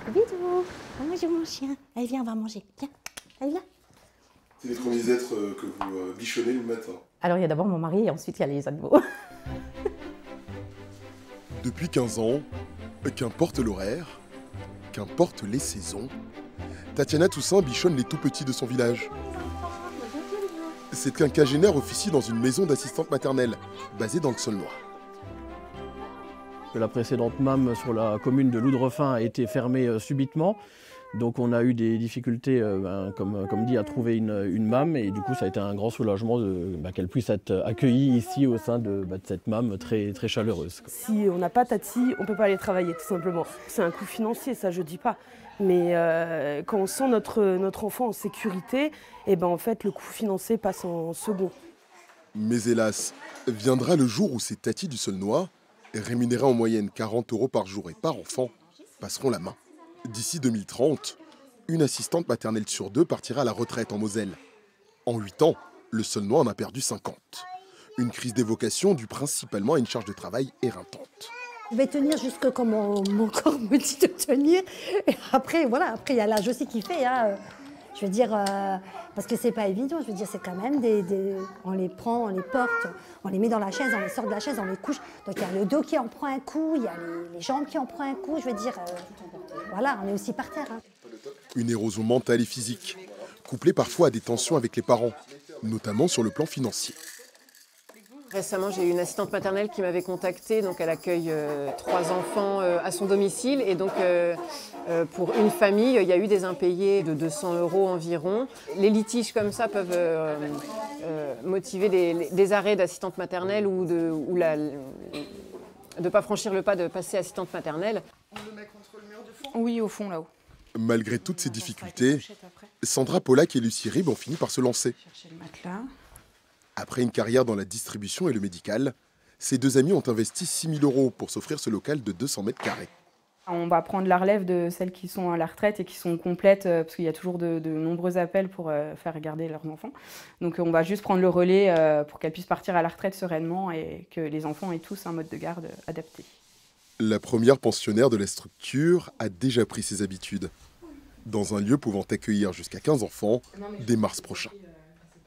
Bisous. Bonjour mon chien. Allez, viens, on va manger. Viens. Allez, viens. C'est les premiers êtres que vous bichonnez le matin. Alors, il y a d'abord mon mari et ensuite, il y a les animaux. Depuis 15 ans, qu'importe l'horaire, qu'importe les saisons, Tatiana Toussaint bichonne les tout-petits de son village. Cette quinquagénaire officie dans une maison d'assistante maternelle, basée dans le Saulnois. La précédente MAM sur la commune de Loudrefin a été fermée subitement. Donc on a eu des difficultés, comme dit, à trouver une MAM. Et du coup, ça a été un grand soulagement qu'elle puisse être accueillie ici au sein de cette MAM très, très chaleureuse. Si on n'a pas Tati, on ne peut pas aller travailler, tout simplement. C'est un coût financier, ça je ne dis pas. Mais quand on sent notre enfant en sécurité, et ben en fait, le coût financier passe en second. Mais hélas, viendra le jour où ces tatis du Saulnois, rémunérés en moyenne 40 € par jour et par enfant, passeront la main. D'ici 2030, une assistante maternelle sur 2 partira à la retraite en Moselle. En 8 ans, le Saulnois en a perdu 50. Une crise des vocations due principalement à une charge de travail éreintante. Je vais tenir jusque comme mon corps me dit de tenir. Et après, voilà, après il y a l'âge aussi qui fait. Hein. Je veux dire, parce que c'est pas évident, je veux dire, c'est quand même on les prend, on les porte, on les met dans la chaise, on les sort de la chaise, on les couche. Donc il y a le dos qui en prend un coup, il y a les jambes qui en prend un coup, je veux dire, voilà, on est aussi par terre. Hein. Une érosion mentale et physique, couplée parfois à des tensions avec les parents, notamment sur le plan financier. Récemment, j'ai eu une assistante maternelle qui m'avait contactée. Donc, elle accueille 3 enfants à son domicile. Et donc, pour une famille, il y a eu des impayés de 200 € environ. Les litiges comme ça peuvent motiver des arrêts d'assistante maternelle ou de ne pas franchir le pas de passer assistante maternelle. On le met contre le mur de fond ? Oui, au fond, là-haut. Malgré toutes ces difficultés, Sandra Pollack et Lucie Rib ont fini par se lancer. Chercher le matelas. Après une carrière dans la distribution et le médical, ces deux amis ont investi 6 000 € pour s'offrir ce local de 200 mètres carrés. On va prendre la relève de celles qui sont à la retraite et qui sont complètes, parce qu'il y a toujours de nombreux appels pour faire garder leurs enfants. Donc on va juste prendre le relais pour qu'elles puissent partir à la retraite sereinement et que les enfants aient tous un mode de garde adapté. La première pensionnaire de la structure a déjà pris ses habitudes, dans un lieu pouvant accueillir jusqu'à 15 enfants dès mars prochain.